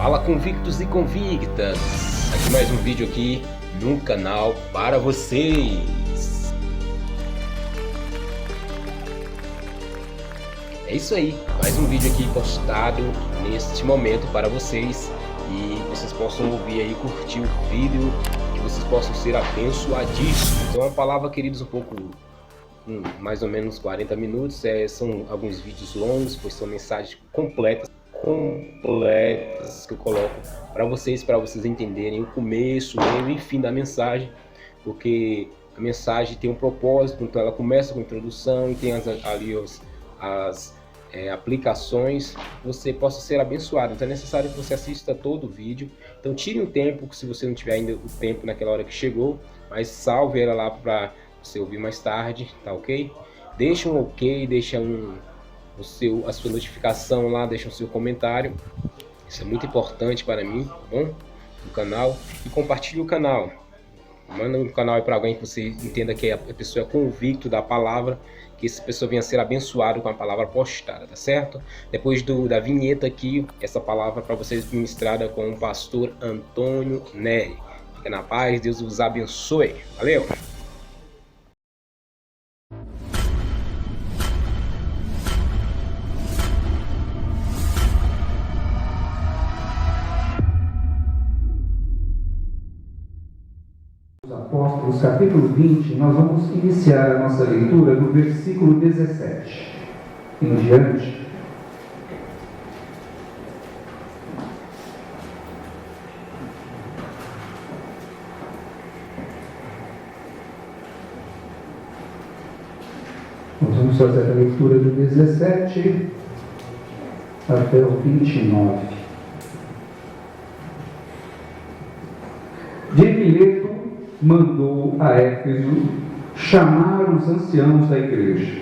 Fala convictos e convictas, aqui mais um vídeo aqui no canal para vocês. É isso aí, mais um vídeo aqui postado neste momento para vocês e vocês possam ouvir aí, curtir o vídeo, que vocês possam ser abençoadíssimos. Então a palavra, queridos, um pouco, mais ou menos 40 minutos, são alguns vídeos longos, pois são mensagens completas que eu coloco para vocês entenderem o começo, meio e fim da mensagem, porque a mensagem tem um propósito. Então ela começa com a introdução e tem as aplicações, que você possa ser abençoado. Então é necessário que você assista todo o vídeo. Então tire um tempo, se você não tiver ainda o tempo naquela hora que chegou, mas salve ela lá para você ouvir mais tarde, tá ok? Deixa um ok, deixa a sua notificação lá, deixa o seu comentário, isso é muito importante para mim, tá bom? No canal, e compartilhe o canal, manda o canal para alguém que você entenda que a pessoa é convicto da palavra, que essa pessoa venha a ser abençoada com a palavra postada, tá certo? Depois da vinheta aqui, essa palavra para vocês ministrada com o pastor Antônio Nery. Fica na paz, Deus os abençoe, valeu! Apóstolos, capítulo 20, nós vamos iniciar a nossa leitura do versículo 17 em diante. Nós vamos fazer a leitura do 17 até o 29. De Mileto mandou a Éfeso chamar os anciãos da igreja.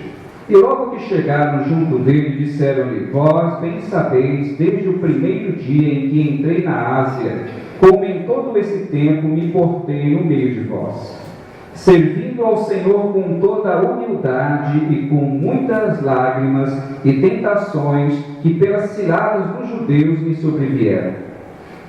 E logo que chegaram junto dele, disseram-lhe: Vós bem sabeis, desde o primeiro dia em que entrei na Ásia, como em todo esse tempo me portei no meio de vós, servindo ao Senhor com toda a humildade e com muitas lágrimas e tentações que pelas ciladas dos judeus me sobrevieram.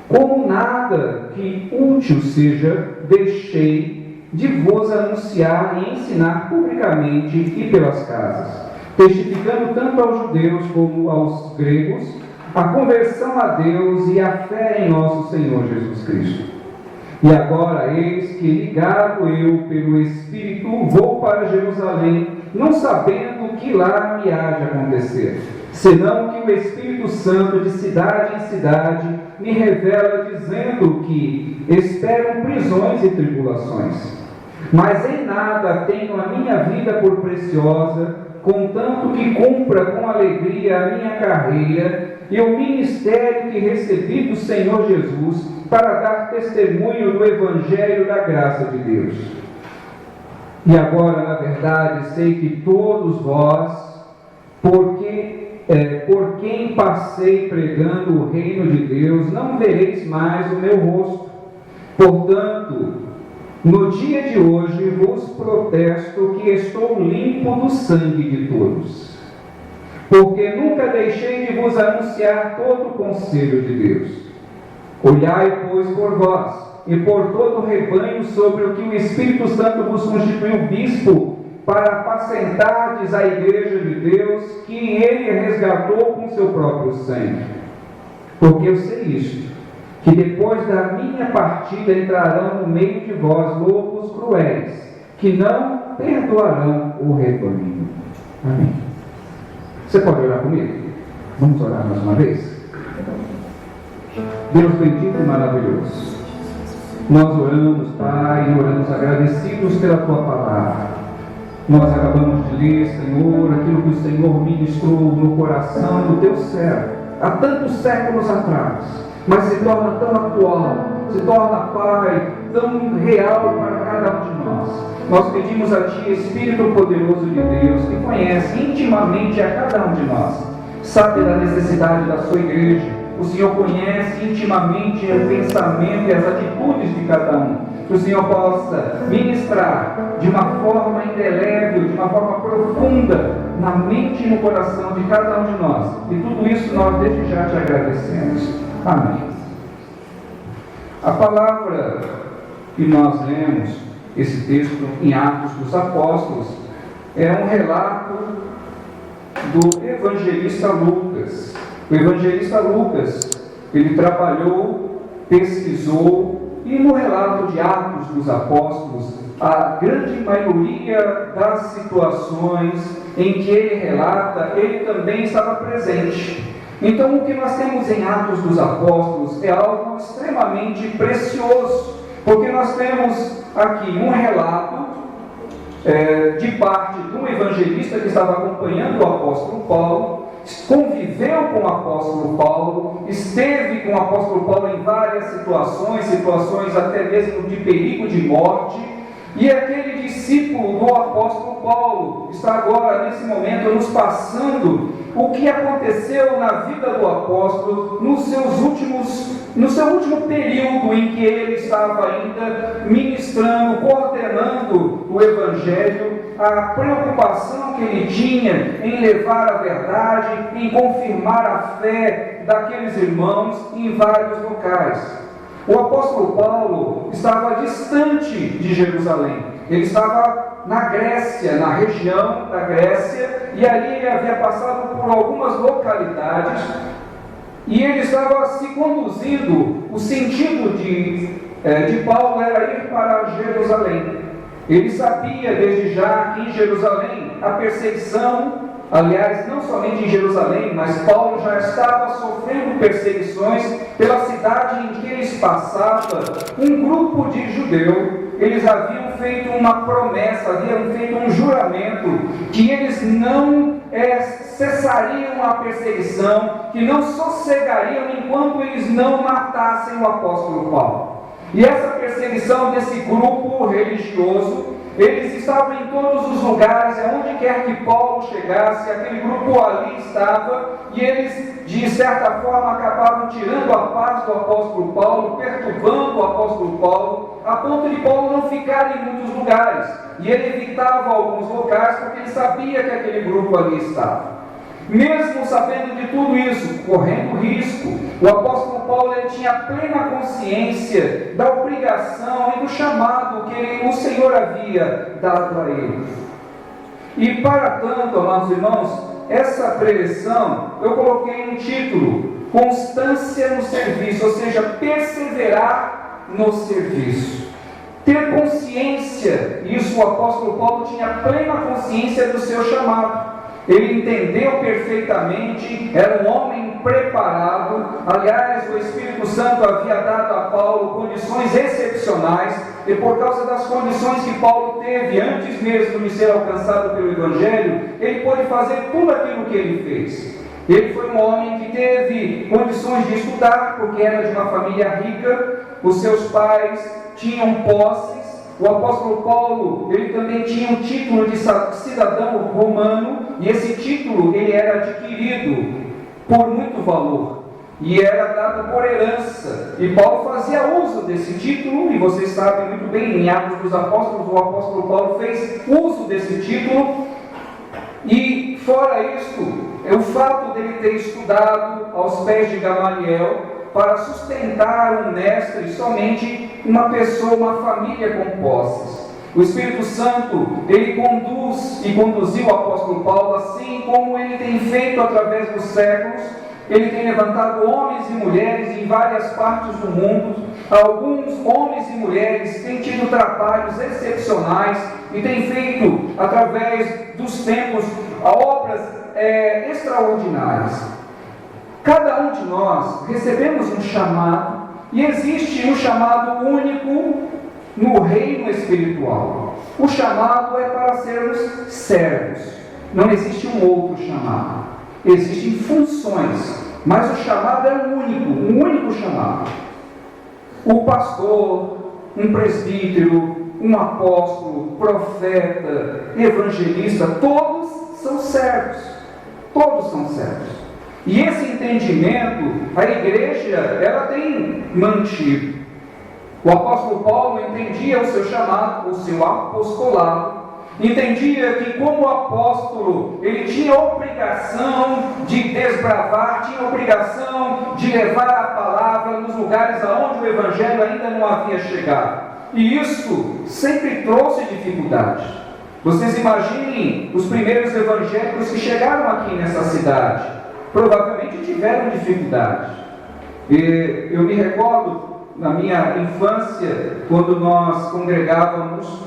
Como nada que útil seja, deixei de vos anunciar e ensinar publicamente e pelas casas, testificando tanto aos judeus como aos gregos a conversão a Deus e a fé em nosso Senhor Jesus Cristo. E agora, eis que, ligado eu pelo Espírito, vou para Jerusalém, não sabendo o que lá me há de acontecer, senão que o Espírito Santo, de cidade em cidade, me revela, dizendo que esperam prisões e tribulações. Mas em nada tenho a minha vida por preciosa, contanto que cumpra com alegria a minha carreira e o ministério que recebi do Senhor Jesus, para dar testemunho do Evangelho da graça de Deus. E agora, na verdade, sei que todos vós, por quem passei pregando o reino de Deus, não vereis mais o meu rosto. Portanto, no dia de hoje vos protesto que estou limpo do sangue de todos, porque nunca deixei de vos anunciar todo o conselho de Deus. Olhai, pois, por vós e por todo o rebanho sobre o que o Espírito Santo vos constituiu bispo, para apacentardes a igreja de Deus, que ele resgatou com seu próprio sangue. Porque eu sei isto, que depois da minha partida entrarão no meio de vós lobos cruéis, que não perdoarão o rebanho. Amém. Você pode orar comigo? Vamos orar mais uma vez? Deus bendito e maravilhoso, nós oramos, Pai, e oramos agradecidos pela Tua palavra. Nós acabamos de ler, Senhor, aquilo que o Senhor ministrou no coração do Teu servo há tantos séculos atrás, mas se torna tão atual, se torna, Pai, tão real para cada um de nós. Nós pedimos a Ti, Espírito poderoso de Deus, que conhece intimamente a cada um de nós, sabe da necessidade da Sua igreja. O Senhor conhece intimamente o pensamento e as atitudes de cada um. Que o Senhor possa ministrar de uma forma indelével, de uma forma profunda, na mente e no coração de cada um de nós. E tudo isso nós desde já te agradecemos. Amém. A palavra que nós lemos, esse texto em Atos dos Apóstolos, é um relato do evangelista Lucas. O evangelista Lucas, ele trabalhou, pesquisou, e no relato de Atos dos Apóstolos, a grande maioria das situações em que ele relata, ele também estava presente. Então, o que nós temos em Atos dos Apóstolos é algo extremamente precioso, porque nós temos aqui um relato de parte de um evangelista que estava acompanhando o apóstolo Paulo, conviveu com o apóstolo Paulo, esteve com o apóstolo Paulo em várias situações até mesmo de perigo de morte, e aquele discípulo do apóstolo Paulo está agora, nesse momento, nos passando o que aconteceu na vida do apóstolo no seu último período em que ele estava ainda ministrando, coordenando o Evangelho, a preocupação que ele tinha em levar a verdade, em confirmar a fé daqueles irmãos em vários locais. O apóstolo Paulo estava distante de Jerusalém, ele estava na Grécia, na região da Grécia, e ali ele havia passado por algumas localidades, e ele estava se conduzindo. O sentido de Paulo era ir para Jerusalém. Ele sabia desde já que em Jerusalém a perseguição, aliás, não somente em Jerusalém, mas Paulo já estava sofrendo perseguições pela cidade em que eles passavam. Um grupo de judeus, eles haviam feito uma promessa, haviam feito um juramento, que eles não cessariam a perseguição, que não sossegariam enquanto eles não matassem o apóstolo Paulo. E essa perseguição desse grupo religioso, eles estavam em todos os lugares, aonde quer que Paulo chegasse, aquele grupo ali estava, e eles, de certa forma, acabavam tirando a paz do apóstolo Paulo, perturbando o apóstolo Paulo, a ponto de Paulo não ficar em muitos lugares, e ele evitava alguns locais, porque ele sabia que aquele grupo ali estava. Mesmo sabendo de tudo isso, correndo risco, o apóstolo Paulo ele tinha plena consciência da obrigação e do chamado que o Senhor havia dado a ele. E para tanto, amados irmãos, essa preleção eu coloquei um título: constância no serviço, ou seja, perseverar no serviço. Ter consciência, isso o apóstolo Paulo tinha plena consciência do seu chamado. Ele entendeu perfeitamente, era um homem preparado. Aliás, o Espírito Santo havia dado a Paulo condições excepcionais, e por causa das condições que Paulo teve antes mesmo de ser alcançado pelo Evangelho, ele pôde fazer tudo aquilo que ele fez. Ele foi um homem que teve condições de estudar, porque era de uma família rica, os seus pais tinham posses. O apóstolo Paulo, ele também tinha um título de cidadão romano, e esse título ele era adquirido por muito valor, e era dado por herança, e Paulo fazia uso desse título, e vocês sabem muito bem, em Atos dos Apóstolos, o apóstolo Paulo fez uso desse título. E fora isto, o fato dele ter estudado aos pés de Gamaliel, para sustentar um mestre, somente uma pessoa, uma família com posses. O Espírito Santo, ele conduz e conduziu o apóstolo Paulo, assim como ele tem feito através dos séculos. Ele tem levantado homens e mulheres em várias partes do mundo. Alguns homens e mulheres têm tido trabalhos excepcionais e têm feito, através dos tempos, obras extraordinárias. Cada um de nós recebemos um chamado, e existe um chamado único no reino espiritual. O chamado é para sermos servos. Não existe um outro chamado. Existem funções, mas o chamado é um único chamado. O pastor, um presbítero, um apóstolo, profeta, evangelista, todos são servos. Todos são servos. E esse entendimento, a igreja, ela tem mantido. O apóstolo Paulo entendia o seu chamado, o seu apostolado, entendia que como apóstolo, ele tinha obrigação de desbravar, tinha obrigação de levar a palavra, estava nos lugares aonde o Evangelho ainda não havia chegado. E isso sempre trouxe dificuldade. Vocês imaginem os primeiros evangélicos que chegaram aqui nessa cidade. Provavelmente tiveram dificuldade. E eu me recordo, na minha infância, quando nós congregávamos,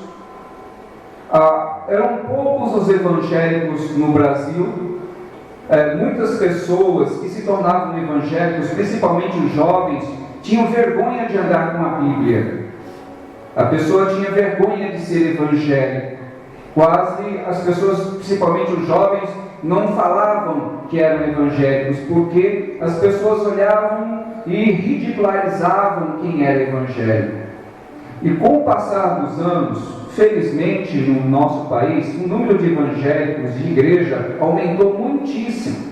eram poucos os evangélicos no Brasil. Muitas pessoas que se tornavam evangélicos, principalmente os jovens, tinham vergonha de andar com a Bíblia. A pessoa tinha vergonha de ser evangélico. Quase as pessoas, principalmente os jovens, não falavam que eram evangélicos, porque as pessoas olhavam e ridicularizavam quem era evangélico. E com o passar dos anos, felizmente no nosso país, o número de evangélicos de igreja aumentou muitíssimo.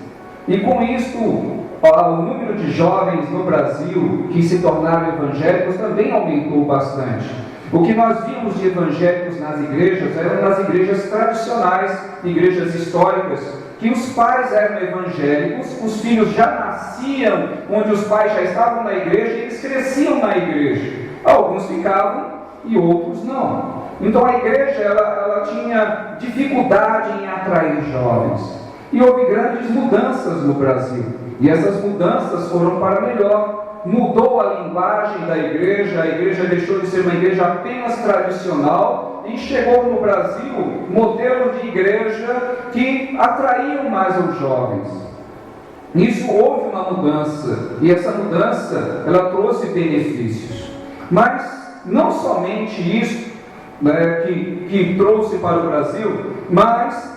E com isso, o número de jovens no Brasil que se tornaram evangélicos também aumentou bastante. O que nós vimos de evangélicos nas igrejas eram nas igrejas tradicionais, igrejas históricas, que os pais eram evangélicos, os filhos já nasciam onde os pais já estavam na igreja e eles cresciam na igreja. Alguns ficavam e outros não. Então a igreja ela tinha dificuldade em atrair jovens. E houve grandes mudanças no Brasil. E essas mudanças foram para melhor. Mudou a linguagem da igreja, a igreja deixou de ser uma igreja apenas tradicional e chegou no Brasil modelo de igreja que atraiu mais os jovens. Nisso houve uma mudança, e essa mudança ela trouxe benefícios. Mas não somente isso que trouxe para o Brasil, mas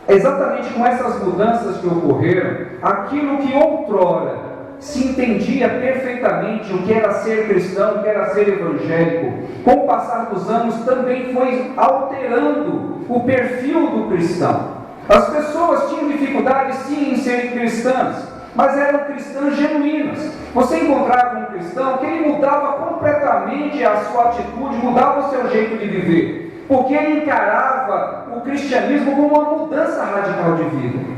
exatamente com essas mudanças que ocorreram, aquilo que outrora se entendia perfeitamente o que era ser cristão, o que era ser evangélico, com o passar dos anos também foi alterando o perfil do cristão. As pessoas tinham dificuldade sim em serem cristãs, mas eram cristãs genuínas. Você encontrava um cristão que ele mudava completamente a sua atitude, mudava o seu jeito de viver, porque ele encarava o cristianismo como uma mudança radical de vida.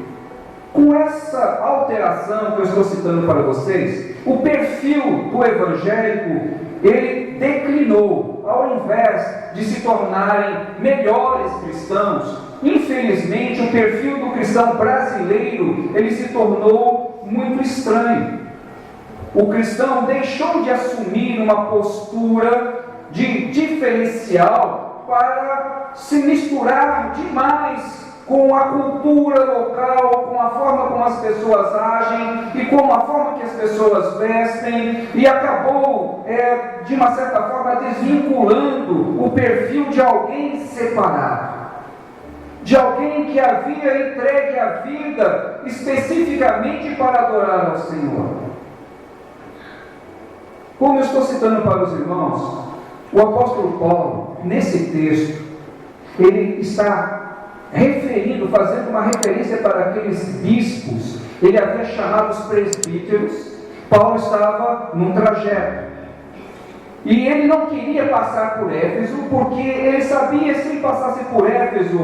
Com essa alteração que eu estou citando para vocês, o perfil do evangélico, ele declinou, ao invés de se tornarem melhores cristãos. Infelizmente, o perfil do cristão brasileiro, ele se tornou muito estranho. O cristão deixou de assumir uma postura de diferencial para se misturar demais com a cultura local, com a forma como as pessoas agem e com a forma que as pessoas vestem, e acabou, de uma certa forma, desvinculando o perfil de alguém separado, de alguém que havia entregue a vida especificamente para adorar ao Senhor. Como eu estou citando para os irmãos, o apóstolo Paulo, nesse texto, ele está fazendo uma referência para aqueles bispos. Ele havia chamado os presbíteros. Paulo estava num trajeto e ele não queria passar por Éfeso, porque ele sabia que se ele passasse por Éfeso,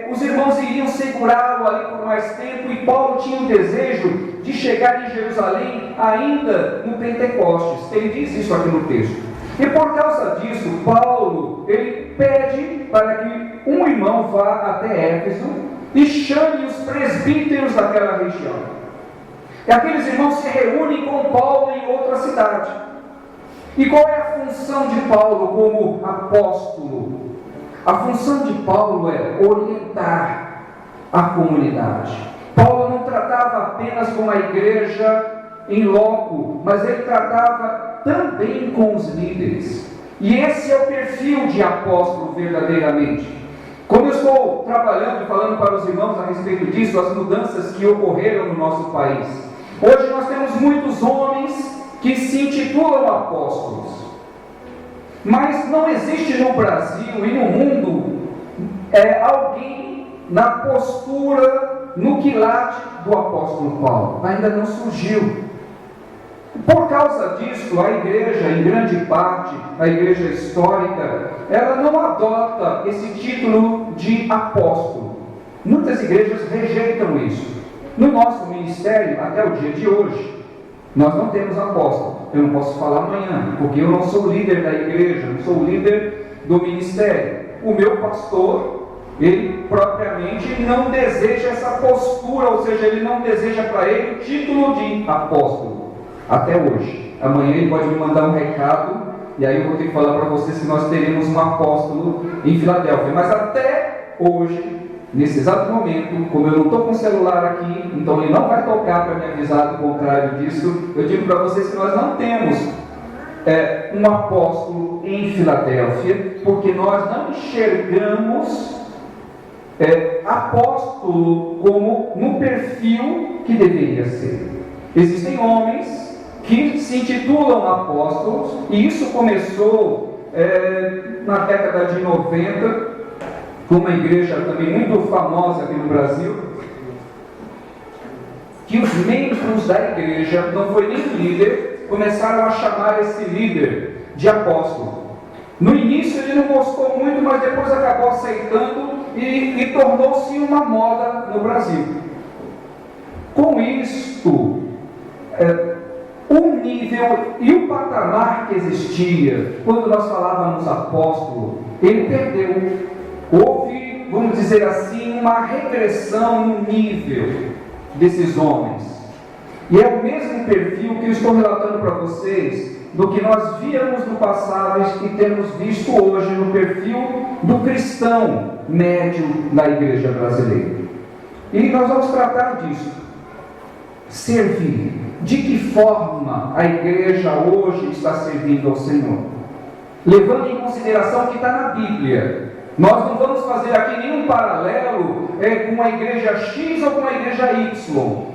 os irmãos iriam segurá-lo ali por mais tempo, e Paulo tinha um desejo de chegar em Jerusalém ainda no Pentecostes. Ele diz isso aqui no texto. E por causa disso, Paulo, ele pede para que um irmão vá até Éfeso e chame os presbíteros daquela região. E aqueles irmãos se reúnem com Paulo em outra cidade. E qual é a função de Paulo como apóstolo? A função de Paulo é orientar a comunidade. Paulo não tratava apenas com a igreja em loco, mas ele tratava também com os líderes. E esse é o perfil de apóstolo verdadeiramente. Como eu estou trabalhando e falando para os irmãos a respeito disso, as mudanças que ocorreram no nosso país. Hoje nós temos muitos homens que se intitulam apóstolos, mas não existe no Brasil e no mundo alguém na postura, no quilate do apóstolo Paulo. Ainda não surgiu. Por causa disso, a igreja, em grande parte, a igreja histórica, ela não adota esse título de apóstolo. Muitas igrejas rejeitam isso. No nosso ministério, até o dia de hoje, Nós não temos apóstolo. Eu não posso falar amanhã, porque eu não sou líder da igreja, não sou líder do ministério. O meu pastor, ele propriamente não deseja essa postura, ou seja, ele não deseja para ele o título de apóstolo, até hoje. Amanhã ele pode me mandar um recado, e aí eu vou ter que falar para você se nós teremos um apóstolo em Filadélfia. Mas até hoje, nesse exato momento, como eu não estou com o celular aqui, então ele não vai tocar para me avisar do contrário disso, eu digo para vocês que nós não temos um apóstolo em Filadélfia, porque nós não enxergamos apóstolo como no perfil que deveria ser. Existem homens que se intitulam apóstolos, e isso começou na década de 90, com uma igreja também muito famosa aqui no Brasil, que os membros da igreja, não foi nem líder, começaram a chamar esse líder de apóstolo. No início ele não gostou muito, mas depois acabou aceitando e tornou-se uma moda no Brasil. Com isto, o nível e o patamar que existia quando nós falávamos apóstolo, ele perdeu. Houve, vamos dizer assim, uma regressão no nível desses homens. E é o mesmo perfil que eu estou relatando para vocês do que nós víamos no passado e temos visto hoje no perfil do cristão médio na igreja brasileira. E nós vamos tratar disso. Servir. De que forma a igreja hoje está servindo ao Senhor? Levando em consideração o que está na Bíblia. Nós não vamos fazer aqui nenhum paralelo com a igreja X ou com a igreja Y.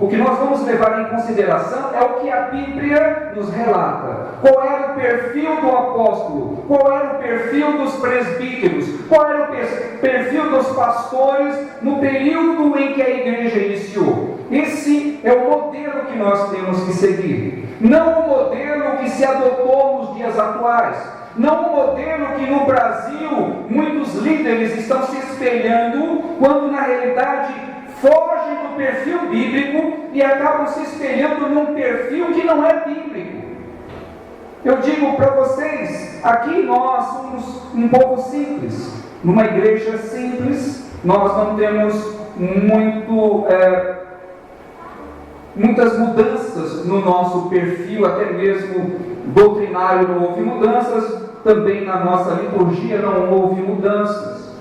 O que nós vamos levar em consideração é o que a Bíblia nos relata. Qual era o perfil do apóstolo? Qual era o perfil dos presbíteros? Qual era o perfil dos pastores no período em que a igreja iniciou? Esse é o modelo que nós temos que seguir. Não o modelo que se adotou nos dias atuais. Não o modelo que no Brasil muitos líderes estão se espelhando, quando na realidade fogem do perfil bíblico e acabam se espelhando num perfil que não é bíblico. Eu digo para vocês, aqui nós somos um povo simples, numa igreja simples, nós não temos muitas mudanças no nosso perfil, até mesmo doutrinário não houve mudanças, também na nossa liturgia não houve mudanças,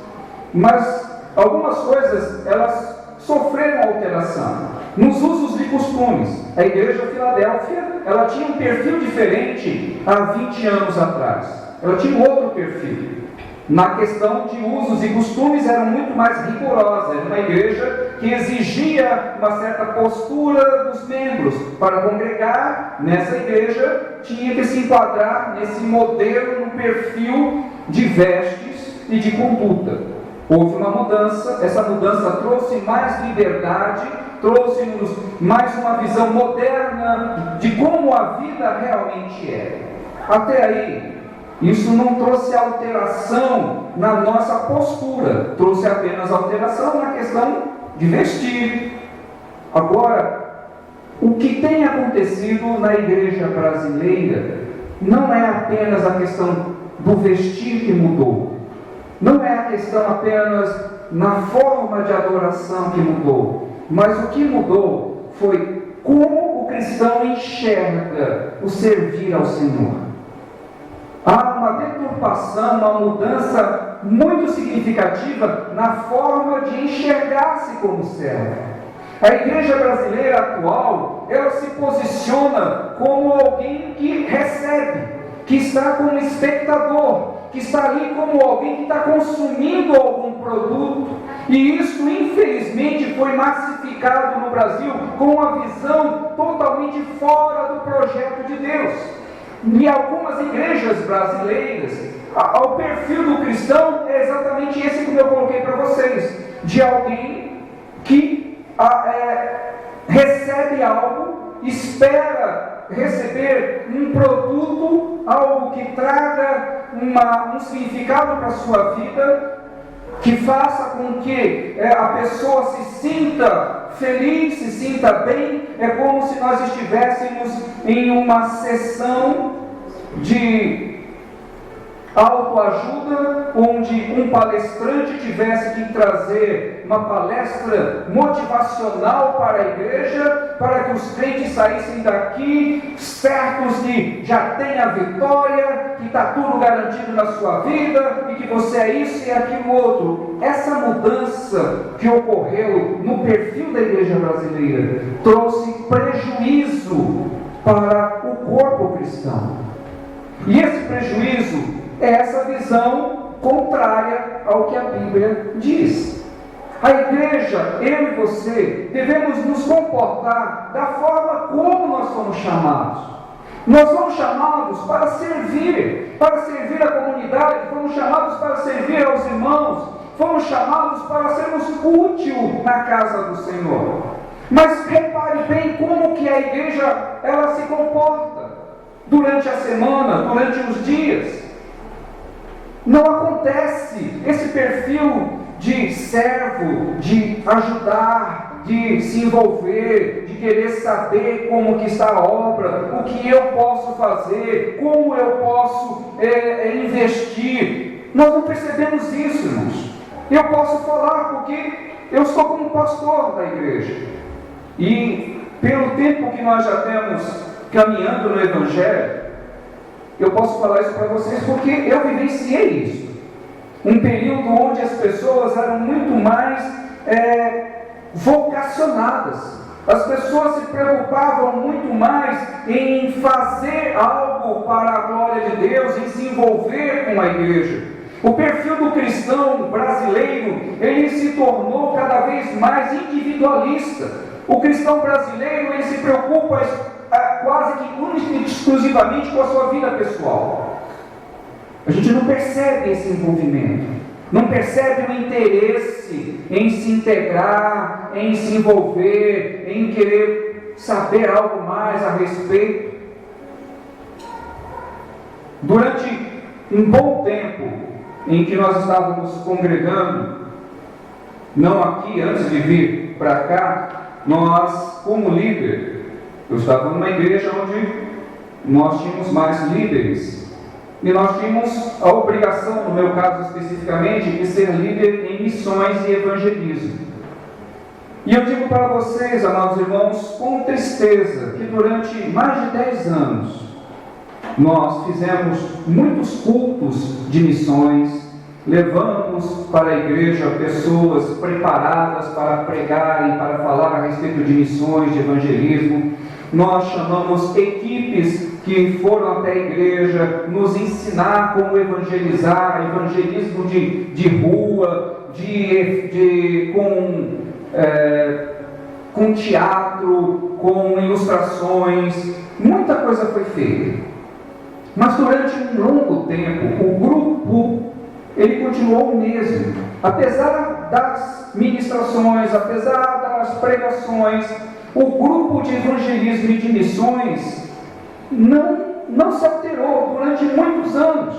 mas algumas coisas elas sofreram alteração nos usos e costumes. A igreja Filadélfia, ela tinha um perfil diferente há 20 anos atrás, ela tinha um outro perfil. Na questão de usos e costumes era muito mais rigorosa, era uma igreja que exigia uma certa postura dos membros. Para congregar nessa igreja, tinha que se enquadrar nesse modelo, no perfil de vestes e de conduta. Houve uma mudança, essa mudança trouxe mais liberdade, trouxe-nos mais uma visão moderna de como a vida realmente é. Até aí, isso não trouxe alteração na nossa postura, trouxe apenas alteração na questão de vestir. Agora, o que tem acontecido na igreja brasileira não é apenas a questão do vestir que mudou, não é a questão apenas na forma de adoração que mudou, mas o que mudou foi como o cristão enxerga o servir ao Senhor. Há uma deturpação, uma mudança muito significativa na forma de enxergar-se como servo. A igreja brasileira atual, ela se posiciona como alguém que recebe, que está como espectador, que está ali como alguém que está consumindo algum produto. E isso, infelizmente, foi massificado no Brasil com uma visão totalmente fora do projeto de Deus. Em algumas igrejas brasileiras, o perfil do cristão é exatamente esse que eu coloquei para vocês, de alguém que recebe algo, espera receber um produto, algo que traga um significado para a sua vida, que faça com que a pessoa se sinta feliz, se sinta bem. É como se nós estivéssemos em uma sessão de autoajuda, onde um palestrante tivesse que trazer uma palestra motivacional para a igreja, para que os crentes saíssem daqui certos de já tem a vitória, que está tudo garantido na sua vida, e que você é isso e aquilo outro. Essa mudança que ocorreu no perfil da igreja brasileira trouxe prejuízo para o corpo cristão. E esse prejuízo é essa visão contrária ao que a Bíblia diz. A igreja, eu e você, devemos nos comportar da forma como nós fomos chamados. Nós fomos chamados para servir a comunidade, fomos chamados para servir aos irmãos, fomos chamados para sermos úteis na casa do Senhor. Mas repare bem como que a igreja ela se comporta durante a semana, durante os dias. Não acontece esse perfil de servo, de ajudar, de se envolver, de querer saber como que está a obra, o que eu posso fazer, como eu posso investir. Nós não percebemos isso, irmãos. Eu posso falar porque eu sou como pastor da igreja. E pelo tempo que nós já temos caminhando no Evangelho, eu posso falar isso para vocês porque eu vivenciei isso. Um período onde as pessoas eram muito mais vocacionadas. As pessoas se preocupavam muito mais em fazer algo para a glória de Deus, em se envolver com a igreja. O perfil do cristão brasileiro, ele se tornou cada vez mais individualista. O cristão brasileiro, ele se preocupa quase que única e exclusivamente com a sua vida pessoal. A gente não percebe esse envolvimento, não percebe o interesse em se integrar, em se envolver, em querer saber algo mais a respeito. Durante um bom tempo em que nós estávamos congregando, não aqui, antes de vir para cá, nós, como líder, eu estava numa igreja onde nós tínhamos mais líderes. E nós tínhamos a obrigação, no meu caso especificamente, de ser líder em missões e evangelismo. E eu digo para vocês, amados irmãos, com tristeza, que durante mais de 10 anos, nós fizemos muitos cultos de missões, levamos para a igreja pessoas preparadas para pregarem, para falar a respeito de missões, de evangelismo. Nós chamamos equipes que foram até a igreja nos ensinar como evangelizar, evangelismo de rua, com teatro, com ilustrações. Muita coisa foi feita. Mas durante um longo tempo, o grupo ele continuou o mesmo. Apesar das ministrações, apesar das pregações, o grupo de evangelismo e de missões não se alterou durante muitos anos.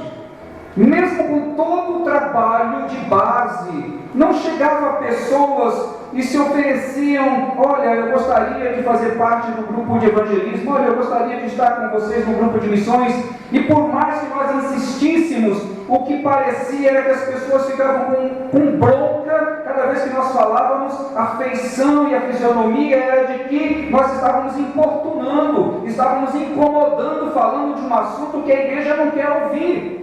Mesmo com todo o trabalho de base, não chegava pessoas e se ofereciam: olha, eu gostaria de fazer parte do grupo de evangelismo, olha, eu gostaria de estar com vocês no grupo de missões. E por mais que nós insistíssemos, o que parecia era que as pessoas ficavam com bronca cada vez que nós falávamos. A feição e a fisionomia era de que nós estávamos importunando, estávamos incomodando, falando de um assunto que a igreja não quer ouvir.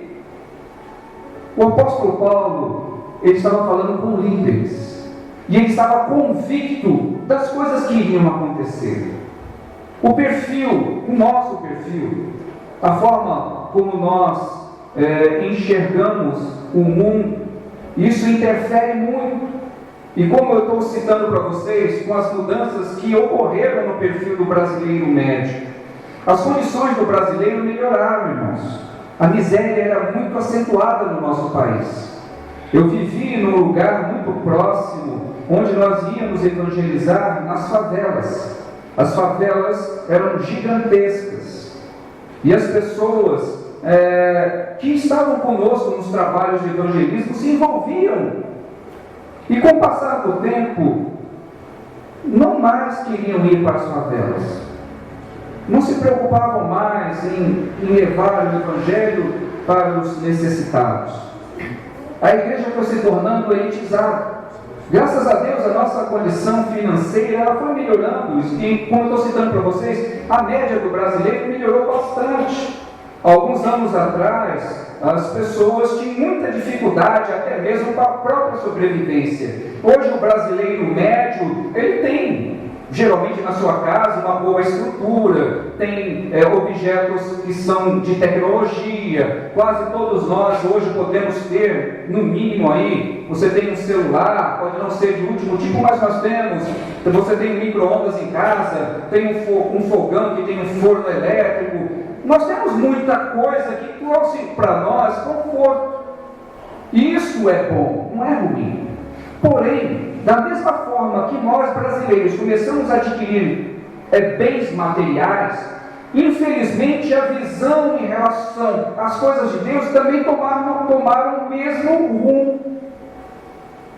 O apóstolo Paulo, ele estava falando com líderes, e ele estava convicto das coisas que iriam acontecer. O perfil, o nosso perfil, a forma como nós enxergamos o mundo, isso interfere muito. E como eu estou citando para vocês, com as mudanças que ocorreram no perfil do brasileiro médio, as condições do brasileiro melhoraram, irmãos. A miséria era muito acentuada no nosso país. Eu vivi num lugar muito próximo, onde nós íamos evangelizar nas favelas. As favelas eram gigantescas. E as pessoas que estavam conosco nos trabalhos de evangelismo se envolviam. E com o passar do tempo, não mais queriam ir para as favelas. Não se preocupavam mais em levar o Evangelho para os necessitados. A igreja foi se tornando elitizada. Graças a Deus, a nossa condição financeira ela foi melhorando. E, como eu estou citando para vocês, a média do brasileiro melhorou bastante. Alguns anos atrás, as pessoas tinham muita dificuldade, até mesmo com a própria sobrevivência. Hoje, o brasileiro médio, ele tem, geralmente na sua casa, uma boa estrutura, tem objetos que são de tecnologia. Quase todos nós hoje podemos ter, no mínimo aí, você tem um celular, pode não ser de último tipo, mas nós temos. Você tem um micro-ondas em casa, tem um fogão que tem um forno elétrico. Nós temos muita coisa que trouxe para nós conforto. Isso é bom, não é ruim. Porém, da mesma forma que nós brasileiros começamos a adquirir bens materiais, infelizmente a visão em relação às coisas de Deus também tomaram o mesmo rumo.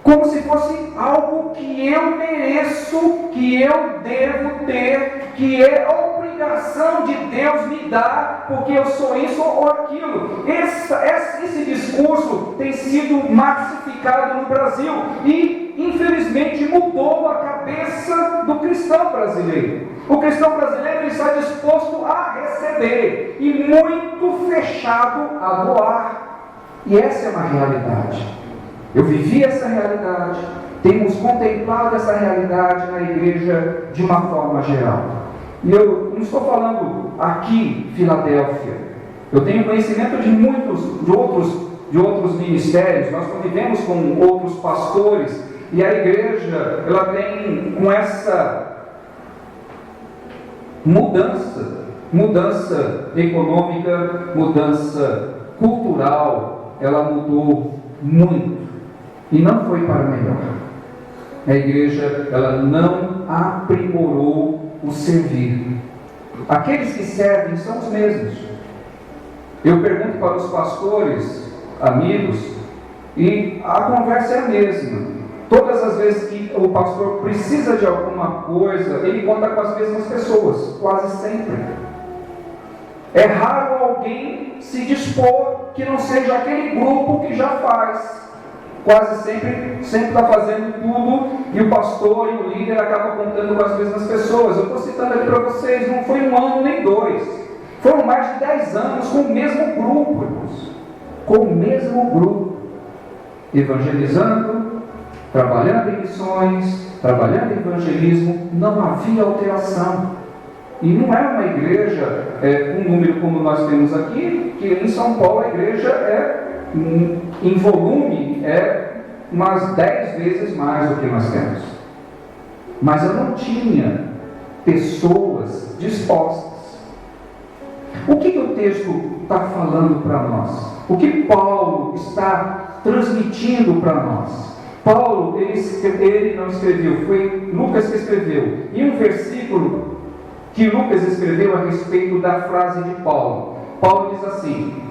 Como se fosse algo que eu mereço, que eu devo ter, que é obrigação de Deus me dar, porque eu sou isso ou aquilo. Esse discurso tem sido massificado no Brasil e, infelizmente, mudou a cabeça do cristão brasileiro. O cristão brasileiro está disposto a receber e muito fechado a doar. E essa é uma realidade. Eu vivi essa realidade, temos contemplado essa realidade na igreja de uma forma geral. E eu não estou falando aqui, Filadélfia. Eu tenho conhecimento de outros ministérios. Nós convivemos com outros pastores e a igreja, ela tem com essa mudança econômica, mudança cultural, ela mudou muito. E não foi para melhor. A igreja, ela não aprimorou o servir. Aqueles que servem são os mesmos. Eu pergunto para os pastores, amigos, e a conversa é a mesma. Todas as vezes que o pastor precisa de alguma coisa, ele conta com as mesmas pessoas, quase sempre. É raro alguém se dispor que não seja aquele grupo que já faz. Quase sempre está fazendo tudo e o pastor e o líder acabam contando com as mesmas pessoas. Eu estou citando aqui para vocês, não foi 1 ano nem 2, foram mais de 10 anos com o mesmo grupo, irmãos. Com o mesmo grupo, evangelizando, trabalhando em missões, trabalhando em evangelismo, não havia alteração. E não é uma igreja com um número como nós temos aqui, que em São Paulo a igreja em volume umas 10 vezes mais do que nós temos. Mas eu não tinha pessoas dispostas. O que o texto está falando para nós? O que Paulo está transmitindo para nós? Paulo, ele não escreveu, foi Lucas que escreveu. E um versículo que Lucas escreveu a respeito da frase de Paulo. Paulo diz assim: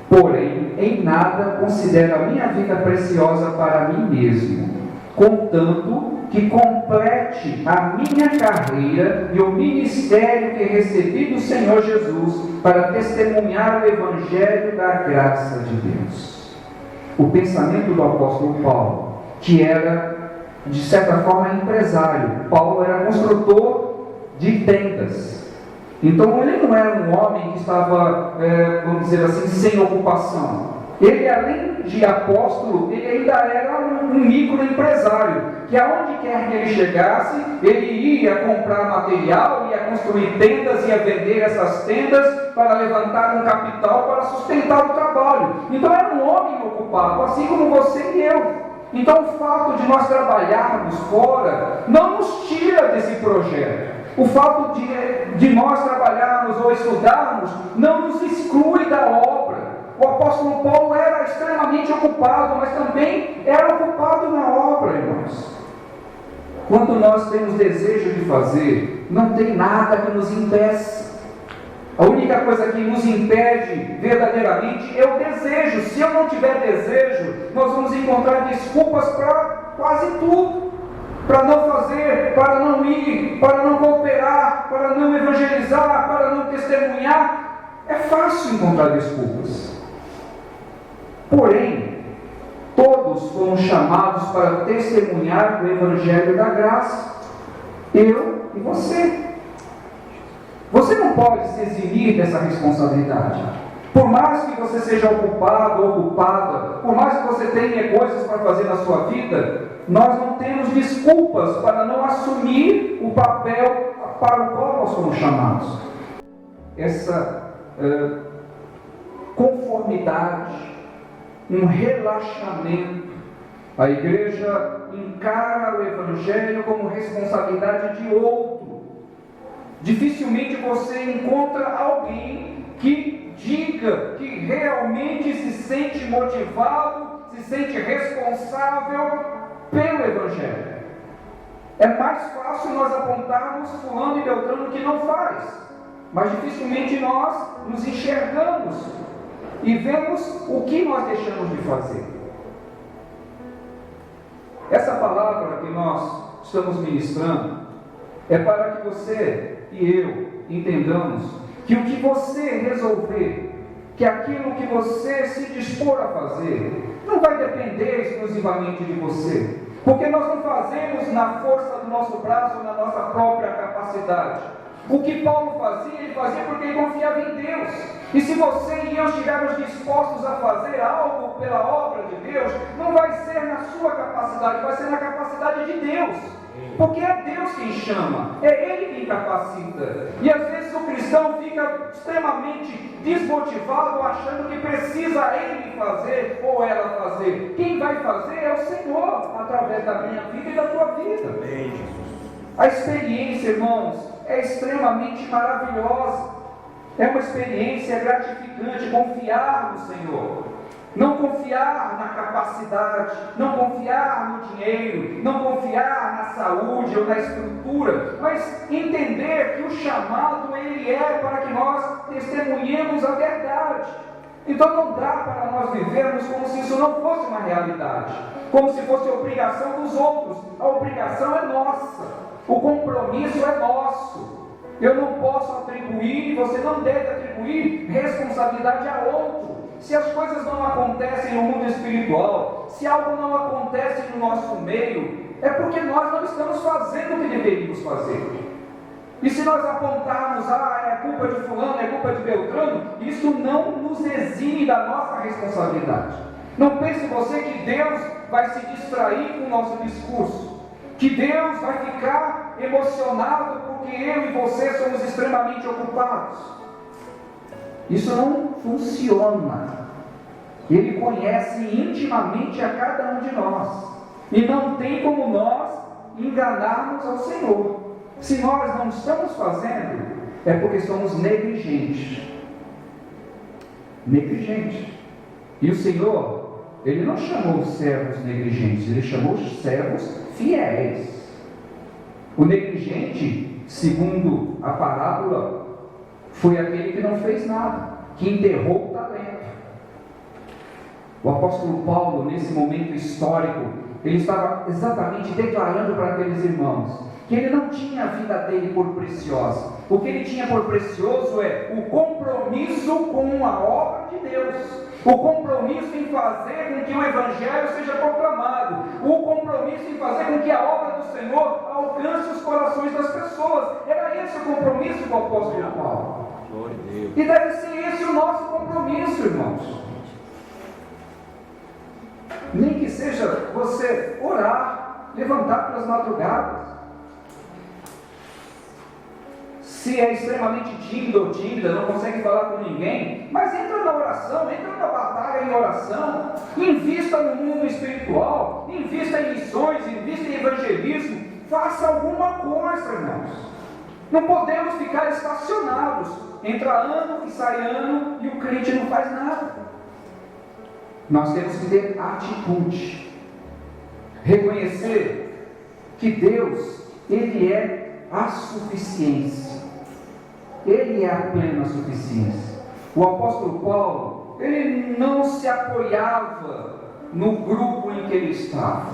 porém, em nada considero a minha vida preciosa para mim mesmo, contanto que complete a minha carreira e o ministério que recebi do Senhor Jesus para testemunhar o Evangelho da graça de Deus. O pensamento do apóstolo Paulo, que era, de certa forma, empresário. Paulo era construtor de tendas. Então ele não era um homem que estava, vamos dizer assim, sem ocupação. Ele, além de apóstolo, ele ainda era um microempresário, que aonde quer que ele chegasse, ele ia comprar material, ia construir tendas, ia vender essas tendas para levantar um capital para sustentar o trabalho. Então era um homem ocupado, assim como você e eu. Então o fato de nós trabalharmos fora não nos tira desse projeto. O fato de nós trabalharmos ou estudarmos não nos exclui da obra. O apóstolo Paulo era extremamente ocupado, mas também era ocupado na obra, irmãos. Quando nós temos desejo de fazer, não tem nada que nos impeça. A única coisa que nos impede verdadeiramente é o desejo. Se eu não tiver desejo, nós vamos encontrar desculpas para quase tudo. para não fazer, para não ir, para não cooperar, para não evangelizar, para não testemunhar. É fácil encontrar desculpas. Porém, todos foram chamados para testemunhar o Evangelho da graça. Eu e você. Você não pode se eximir dessa responsabilidade. Por mais que você seja ocupado ou ocupada, por mais que você tenha coisas para fazer na sua vida, nós não temos desculpas para não assumir o papel para o qual nós fomos chamados. Essa conformidade, um relaxamento. A igreja encara o Evangelho como responsabilidade de outro. Dificilmente você encontra alguém que diga que realmente se sente motivado, se sente responsável pelo Evangelho. É mais fácil nós apontarmos fulano e beltrano que não faz, mas dificilmente nós nos enxergamos e vemos o que nós deixamos de fazer. Essa palavra que nós estamos ministrando é para que você e eu entendamos que o que você resolver, que aquilo que você se dispor a fazer, não vai depender exclusivamente de você, porque nós não fazemos na força do nosso braço, na nossa própria capacidade. O que Paulo fazia, ele fazia porque ele confiava em Deus. E se você e eu estivermos dispostos a fazer algo pela obra de Deus, não vai ser na sua capacidade, vai ser na capacidade de Deus. Porque é Deus quem chama, é Ele quem capacita. E às vezes o cristão fica extremamente desmotivado, achando que precisa ele fazer ou ela fazer. Quem vai fazer é o Senhor, através da minha vida e da tua vida. Amém, Jesus. A experiência, irmãos, é extremamente maravilhosa. É uma experiência gratificante confiar no Senhor. Não confiar na capacidade, não confiar no dinheiro, não confiar na saúde ou na estrutura, mas entender que o chamado ele é para que nós testemunhemos a verdade. Então não dá para nós vivermos como se isso não fosse uma realidade, como se fosse obrigação dos outros. A obrigação é nossa, o compromisso é nosso. Eu não posso atribuir, você não deve atribuir responsabilidade a outro. Se as coisas não acontecem no mundo espiritual, se algo não acontece no nosso meio, é porque nós não estamos fazendo o que deveríamos fazer. E se nós apontarmos, é culpa de fulano, é culpa de beltrano, isso não nos exime da nossa responsabilidade. Não pense você que Deus vai se distrair com o nosso discurso, que Deus vai ficar emocionado porque eu e você somos extremamente ocupados. Isso não funciona. Ele conhece intimamente a cada um de nós. E não tem como nós enganarmos ao Senhor. Se nós não estamos fazendo, é porque somos negligentes. Negligentes. E o Senhor, Ele não chamou os servos negligentes, Ele chamou os servos fiéis. O negligente, segundo a parábola, foi aquele que não fez nada, que enterrou o talento. O apóstolo Paulo, nesse momento histórico, ele estava exatamente declarando para aqueles irmãos que ele não tinha a vida dele por preciosa. O que ele tinha por precioso é o compromisso com a obra de Deus, o compromisso em fazer com que o Evangelho seja proclamado, o compromisso em fazer com que a obra do Senhor alcance os corações das pessoas. Era esse o compromisso do apóstolo Paulo. E deve ser esse o nosso compromisso, irmãos. Nem que seja você orar, levantar pelas madrugadas. Se é extremamente tímido ou tímida, não consegue falar com ninguém, mas entra na oração, entra na batalha em oração, invista no mundo espiritual, invista em missões, invista em evangelismo, faça alguma coisa, irmãos. Não podemos ficar estacionados, entra ano e sai ano e o crente não faz nada. Nós temos que ter atitude, reconhecer que Deus, Ele é a suficiência. Ele é a plena suficiência. O apóstolo Paulo, ele não se apoiava no grupo em que ele estava.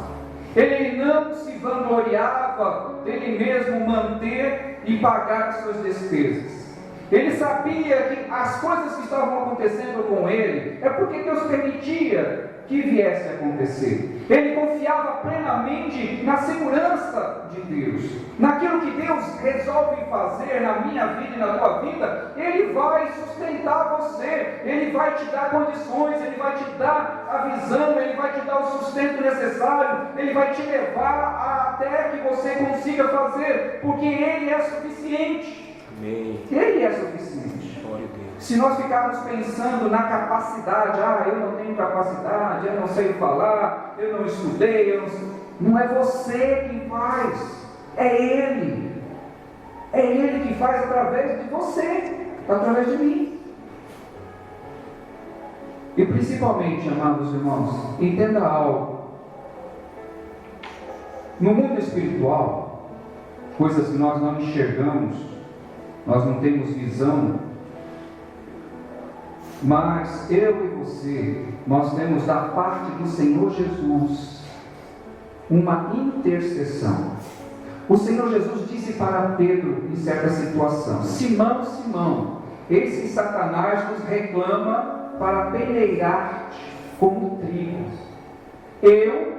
Ele não se vangloriava dele mesmo manter e pagar as suas despesas. Ele sabia que as coisas que estavam acontecendo com ele é porque Deus permitia que viesse a acontecer. Ele confiava plenamente na segurança de Deus, naquilo que Deus resolve fazer na minha vida e na tua vida. Ele vai sustentar você, Ele vai te dar condições, Ele vai te dar a visão, Ele vai te dar o sustento necessário, Ele vai te levar até que você consiga fazer, porque Ele é suficiente. Amém. Ele é suficiente. Glória a Deus. Se nós ficarmos pensando na capacidade, eu não tenho capacidade, eu não sei falar, eu não estudei, não é você quem faz, é Ele. É Ele que faz através de você, através de mim. E principalmente, amados irmãos, entenda algo. No mundo espiritual, coisas que nós não enxergamos, nós não temos visão, mas eu e você, nós temos da parte do Senhor Jesus uma intercessão. O Senhor Jesus disse para Pedro em certa situação: Simão, Simão, eis que Satanás nos reclama para peneirar-te como trigo. Eu,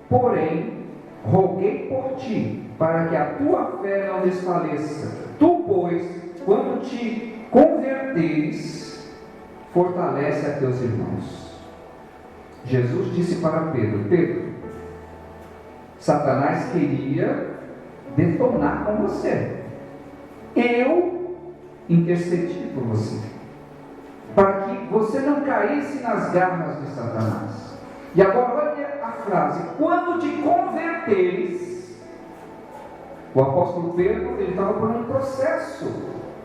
porém, roguei por ti, para que a tua fé não desfaleça. Tu, pois, quando te converteres, fortalece a teus irmãos. Jesus disse para Pedro: Pedro, Satanás queria detonar com você. Eu intercedi por você, para que você não caísse nas garras de Satanás. E agora olha a frase: quando te converteres. O apóstolo Pedro, ele estava por um processo.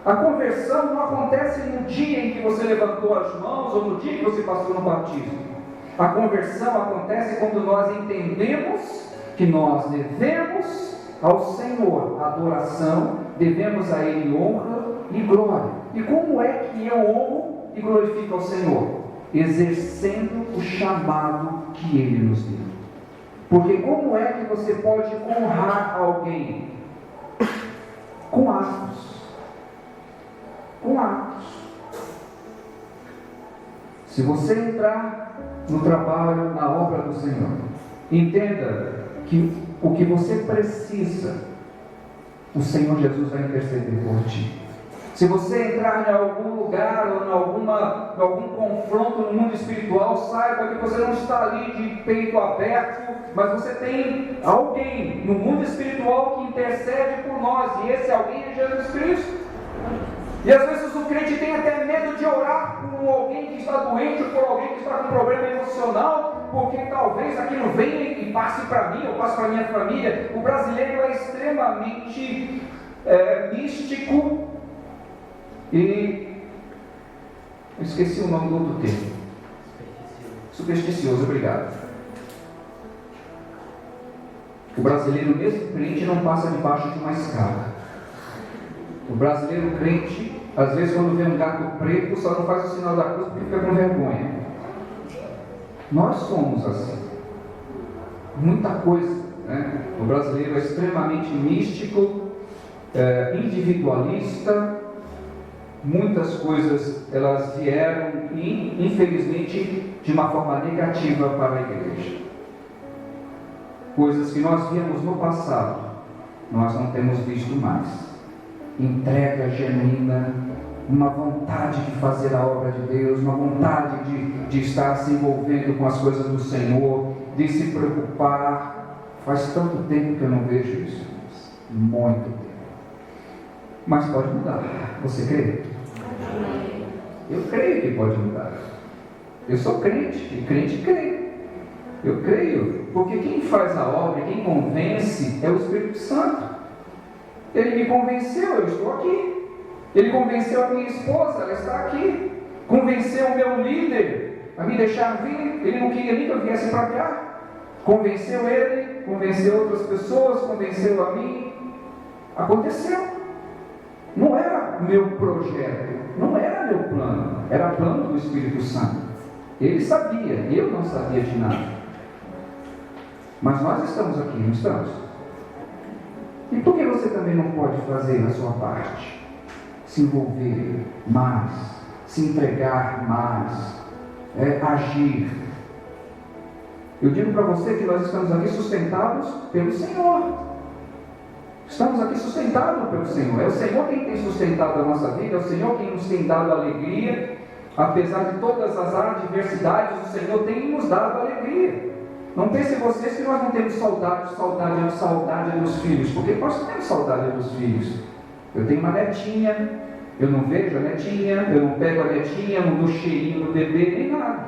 A conversão não acontece no dia em que você levantou as mãos ou no dia que você passou no batismo. A conversão acontece quando nós entendemos que nós devemos ao Senhor adoração, devemos a Ele honra e glória. E como é que eu honro e glorifico ao Senhor? Exercendo o chamado que Ele nos deu. Porque como é que você pode honrar alguém? Com atos. Com atos. Se você entrar no trabalho, na obra do Senhor, entenda que o que você precisa, o Senhor Jesus vai interceder por ti. Se você entrar em algum lugar ou em algum confronto no mundo espiritual, saiba que você não está ali de peito aberto, mas você tem alguém no mundo espiritual que intercede por nós, e esse alguém é Jesus Cristo. E às vezes o crente tem até medo de orar por alguém que está doente, ou por alguém que está com problema emocional, porque talvez aquilo venha e passe para mim, ou passe para a minha família. O brasileiro é extremamente místico. E eu esqueci o nome do outro termo. Supersticioso, obrigado. O brasileiro, mesmo crente, não passa debaixo de uma escada. O brasileiro crente, às vezes quando vê um gato preto, só não faz o sinal da cruz porque fica com vergonha. Nós somos assim. Muita coisa, né? O brasileiro é extremamente místico, individualista. Muitas coisas, elas vieram, infelizmente, de uma forma negativa para a igreja. Coisas que nós víamos no passado, nós não temos visto mais. Entrega genuína, uma vontade de fazer a obra de Deus, uma vontade de estar se envolvendo com as coisas do Senhor, de se preocupar. Faz tanto tempo que eu não vejo isso, muito tempo. Mas pode mudar. Você crê? Eu creio que pode mudar. Eu sou crente, e crente crê. Eu creio, porque quem faz a obra, quem convence é o Espírito Santo. Ele me convenceu, eu estou aqui. Ele convenceu a minha esposa, ela está aqui. Convenceu o meu líder a me deixar vir, ele não queria nem que eu viesse para cá. Convenceu ele, convenceu outras pessoas, convenceu a mim. Aconteceu. Não era meu projeto, não era meu plano, era plano do Espírito Santo. Ele sabia, eu não sabia de nada. Mas nós estamos aqui, não estamos? E por que você também não pode fazer a sua parte? Se envolver mais, se entregar mais, agir. Eu digo para você que nós estamos aqui sustentados pelo Senhor. Estamos aqui sustentados pelo Senhor. É o Senhor quem tem sustentado a nossa vida, é o Senhor quem nos tem dado alegria. Apesar de todas as adversidades, o Senhor tem nos dado alegria. Não pensem vocês que nós não temos saudade dos filhos, porque nós temos saudade dos filhos. Eu tenho uma netinha, eu não vejo a netinha, eu não pego a netinha, não dou cheirinho no bebê, nem nada.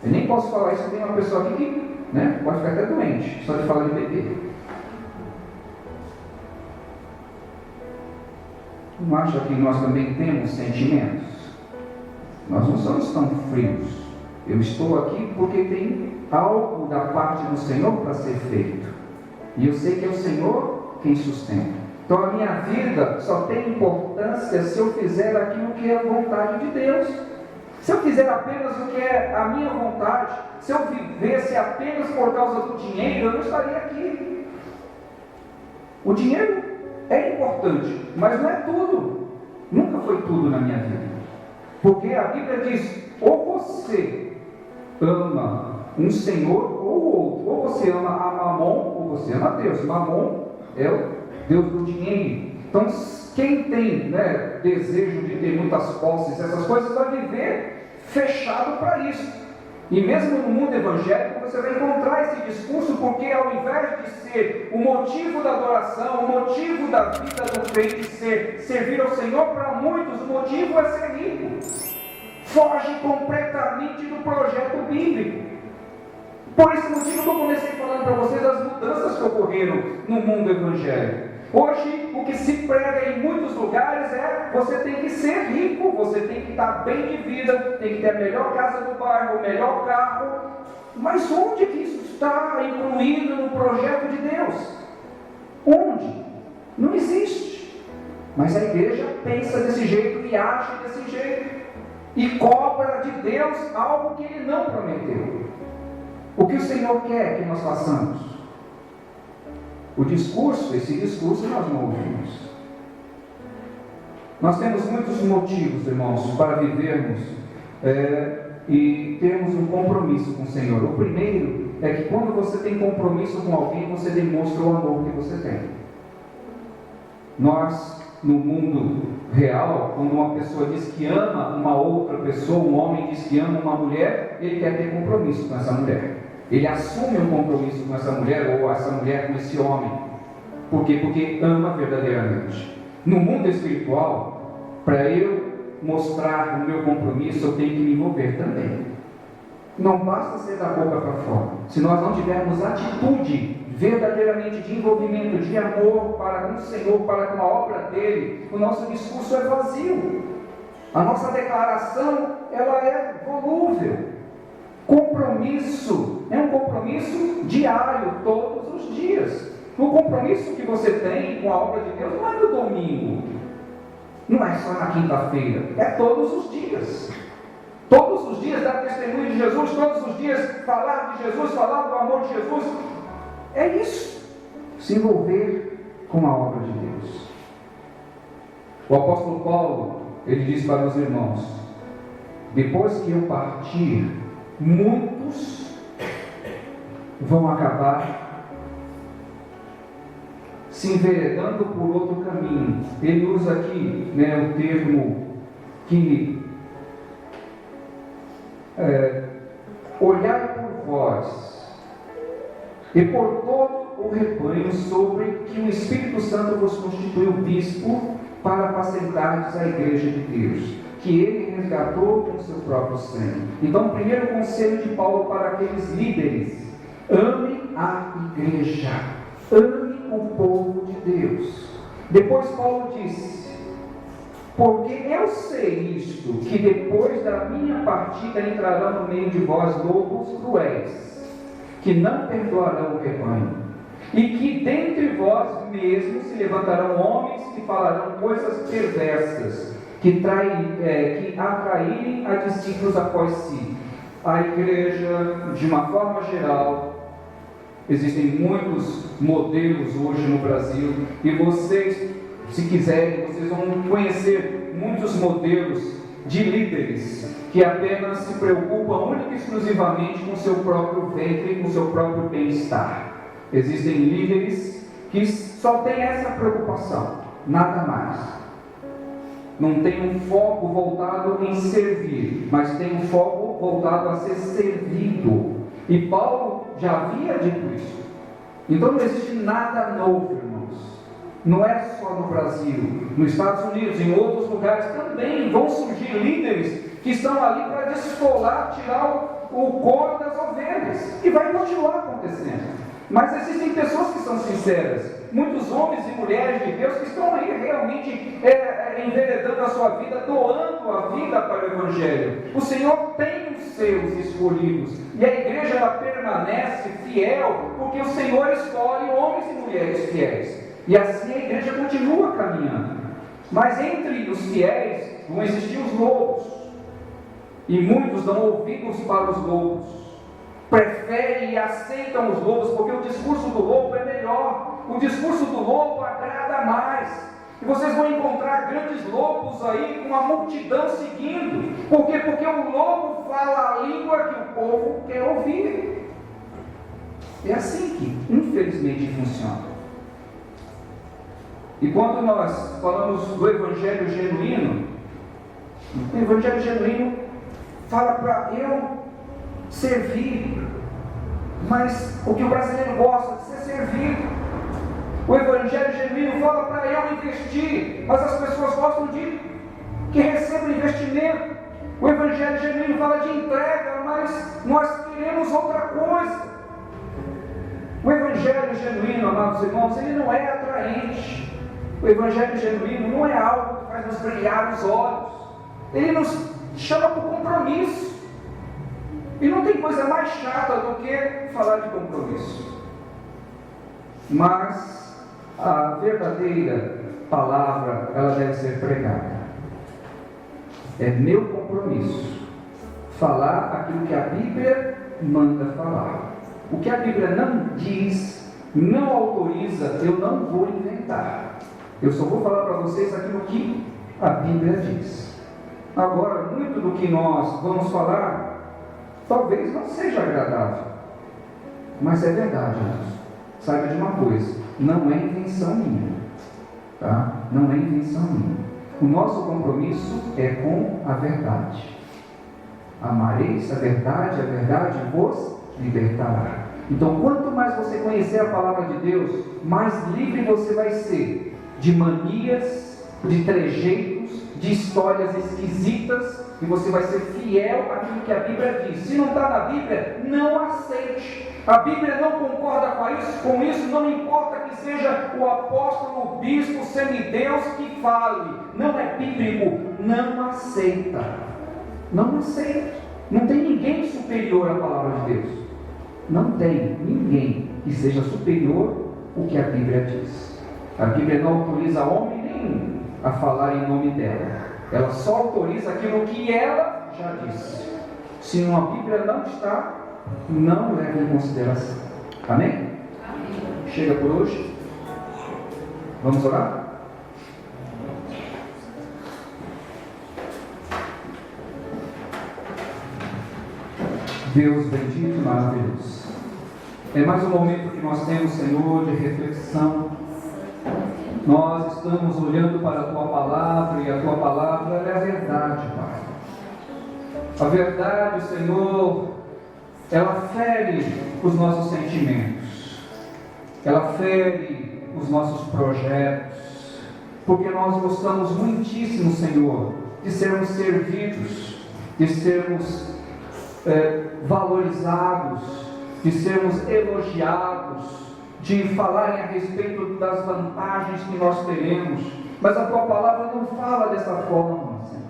Eu nem posso falar isso, tem uma pessoa aqui que pode ficar até doente, só de falar de bebê. Não acha que nós também temos sentimentos? Nós não somos tão frios. Eu estou aqui porque tem algo da parte do Senhor para ser feito. E eu sei que é o Senhor quem sustenta. Então a minha vida só tem importância se eu fizer aquilo que é a vontade de Deus. Se eu fizer apenas o que é a minha vontade, se eu vivesse apenas por causa do dinheiro, eu não estaria aqui. O dinheiro é importante, mas não é tudo. Nunca foi tudo na minha vida. Porque a Bíblia diz, ou você ama um Senhor ou outro, ou você ama a Mamon, ou você ama a Deus. Mamon é o Deus do dinheiro. Então, quem tem desejo de ter muitas posses, essas coisas, vai viver fechado para isso. E mesmo no mundo evangélico, você vai encontrar esse discurso, porque ao invés de ser o motivo da adoração, o motivo da vida do crente ser servir ao Senhor, para muitos o motivo é ser rico. Foge completamente do projeto bíblico. Por esse motivo que eu comecei falando para vocês das mudanças que ocorreram no mundo evangélico. Hoje, o que se prega em muitos lugares é: você tem que ser rico, você tem que estar bem de vida, tem que ter a melhor casa do bairro, o melhor carro. Mas onde que isso está incluído no projeto de Deus? Onde? Não existe. Mas a igreja pensa desse jeito e age desse jeito. E cobra de Deus algo que Ele não prometeu. O que o Senhor quer que nós façamos? Esse discurso nós não ouvimos. Nós temos muitos motivos, irmãos, para vivermos e termos um compromisso com o Senhor. O primeiro é que quando você tem compromisso com alguém, você demonstra o amor que você tem. Nós, no mundo real, quando uma pessoa diz que ama uma outra pessoa, um homem diz que ama uma mulher, ele quer ter compromisso com essa mulher. Ele assume um compromisso com essa mulher, ou essa mulher com esse homem. Por quê? Porque ama verdadeiramente. No mundo espiritual, para eu mostrar o meu compromisso, eu tenho que me envolver também. Não basta ser da boca para fora. Se nós não tivermos atitude verdadeiramente de envolvimento, de amor para com o Senhor, para com a obra dele, o nosso discurso é vazio. A nossa declaração, ela é volúvel. Compromisso é um compromisso diário, todos os dias. O compromisso que você tem com a obra de Deus não é no domingo, não é só na quinta-feira, é todos os dias. Todos os dias dar testemunho de Jesus, todos os dias falar de Jesus, falar do amor de Jesus. É isso, se envolver com a obra de Deus. O apóstolo Paulo, ele diz para os irmãos: depois que eu partir, muitos vão acabar se enveredando por outro caminho. Ele usa aqui o termo que olhai por vós e por todo o rebanho, sobre que o Espírito Santo vos constituiu bispo para apacentardes a igreja de Deus, que ele resgatou com seu próprio sangue. Então, o primeiro conselho de Paulo para aqueles líderes: ame a igreja, ame o povo de Deus. Depois Paulo disse: porque eu sei isto, que depois da minha partida entrarão no meio de vós lobos cruéis, que não perdoarão o rebanho, e que dentre vós mesmos se levantarão homens que falarão coisas perversas, que atraírem a discípulos após si. A igreja, de uma forma geral, Existem muitos modelos hoje no Brasil, e vocês, se quiserem, vocês vão conhecer muitos modelos de líderes que apenas se preocupam única e exclusivamente com o seu próprio ventre e com o seu próprio bem-estar. Existem líderes que só têm essa preocupação, nada mais. Não tem um foco voltado em servir, mas tem um foco voltado a ser servido. E Paulo já havia dito isso. Então não existe nada novo, irmãos. Não é só no Brasil, nos Estados Unidos, em outros lugares também vão surgir líderes que estão ali para descolar, tirar o couro das ovelhas. E vai continuar acontecendo. Mas existem pessoas que são sinceras, muitos homens e mulheres de Deus que estão aí realmente enveredando a sua vida, doando a vida para o Evangelho. O Senhor tem os seus escolhidos, e a igreja ela permanece fiel, porque o Senhor escolhe homens e mulheres fiéis. E assim a igreja continua caminhando. Mas entre os fiéis vão existir os lobos, e muitos dão ouvidos para os lobos. Preferem e aceitam os lobos, porque o discurso do lobo é melhor. O discurso do lobo agrada mais. E vocês vão encontrar grandes lobos aí com a multidão seguindo. Por quê? Porque o lobo fala a língua que o povo quer ouvir. É assim que, infelizmente, funciona. E quando nós falamos do Evangelho genuíno, o Evangelho genuíno fala para eu servir, mas o que o brasileiro gosta de ser servido. O Evangelho genuíno fala para eu investir, mas as pessoas gostam de que recebam investimento. O Evangelho genuíno fala de entrega, mas nós queremos outra coisa. O Evangelho genuíno, amados irmãos, ele não é atraente. O Evangelho genuíno não é algo que faz nos brilhar os olhos. Ele nos chama para o compromisso. E não tem coisa mais chata do que falar de compromisso. Mas a verdadeira palavra, ela deve ser pregada. É meu compromisso falar aquilo que a Bíblia manda falar. O que a Bíblia não diz, não autoriza, eu não vou inventar. Eu só vou falar para vocês aquilo que a Bíblia diz. Agora, muito do que nós vamos falar talvez não seja agradável, mas é verdade, irmãos. Saiba de uma coisa, não é invenção minha, tá? Não é invenção minha. O nosso compromisso é com a verdade. Amareis a verdade vos libertará. Então, quanto mais você conhecer a palavra de Deus, mais livre você vai ser de manias, de trejeitos, de histórias esquisitas, e você vai ser fiel àquilo que a Bíblia diz. Se não está na Bíblia, não aceite. A Bíblia não concorda com isso, não importa que seja o apóstolo, o bispo, o semideus que fale. Não é bíblico, não aceita. Não aceita. Não tem ninguém superior à palavra de Deus. Não tem ninguém que seja superior ao que a Bíblia diz. A Bíblia não autoriza homem nenhum a falar em nome dela. Ela só autoriza aquilo que ela já disse. Se uma Bíblia não está, não leve em consideração. Amém? Amém. Chega por hoje. Vamos orar? Deus bendito e maravilhoso. É mais um momento que nós temos, Senhor, de reflexão. Nós estamos olhando para a Tua Palavra, e a Tua Palavra é a verdade, Pai. A verdade, Senhor, ela fere os nossos sentimentos, ela fere os nossos projetos, porque nós gostamos muitíssimo, Senhor, de sermos servidos, de sermos valorizados, de sermos elogiados, de falarem a respeito das vantagens que nós teremos. Mas a Tua Palavra não fala dessa forma, Senhor.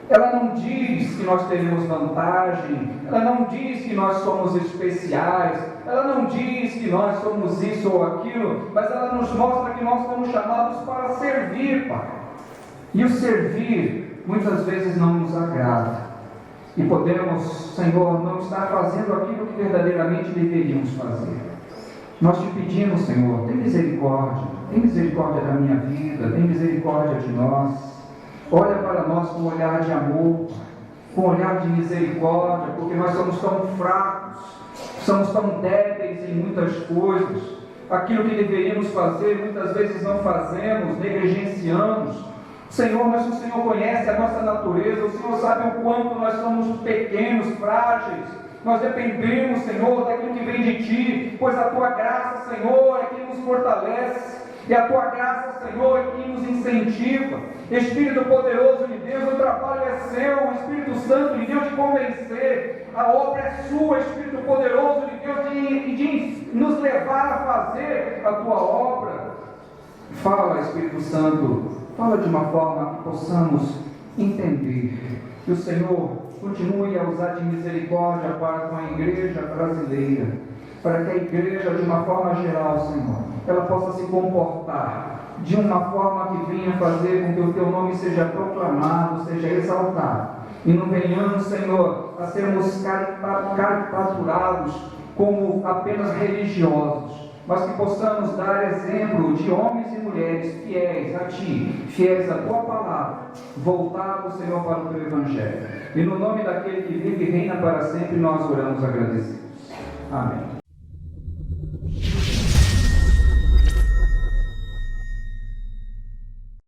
Ela não diz que nós teremos vantagem, ela não diz que nós somos especiais, ela não diz que nós somos isso ou aquilo, mas ela nos mostra que nós somos chamados para servir, Pai. E o servir muitas vezes não nos agrada. E podemos, Senhor, não estar fazendo aquilo que verdadeiramente deveríamos fazer. Nós te pedimos, Senhor, tem misericórdia da minha vida, tem misericórdia de nós. Olha para nós com um olhar de amor, com um olhar de misericórdia, porque nós somos tão fracos, somos tão débeis em muitas coisas. Aquilo que deveríamos fazer, muitas vezes não fazemos, negligenciamos. Senhor, mas o Senhor conhece a nossa natureza, o Senhor sabe o quanto nós somos pequenos, frágeis. Nós dependemos, Senhor, daquilo que vem de Ti, pois a Tua graça, Senhor, é que nos fortalece, e a Tua graça, Senhor, é que nos incentiva. Espírito poderoso de Deus, o trabalho é seu, o Espírito Santo de Deus de convencer, a obra é sua, Espírito poderoso de Deus de nos levar a fazer a Tua obra. Fala, Espírito Santo, fala de uma forma que possamos entender, que o Senhor continue a usar de misericórdia para com a igreja brasileira, para que a igreja, de uma forma geral, Senhor, ela possa se comportar de uma forma que venha fazer com que o Teu nome seja proclamado, seja exaltado, e não venhamos, Senhor, a sermos caricaturados como apenas religiosos, mas que possamos dar exemplo de homens e mulheres fiéis a Ti, fiéis à Tua palavra, voltados, Senhor, para o Teu Evangelho. E no nome daquele que vive e reina para sempre, nós oramos agradecidos. Amém.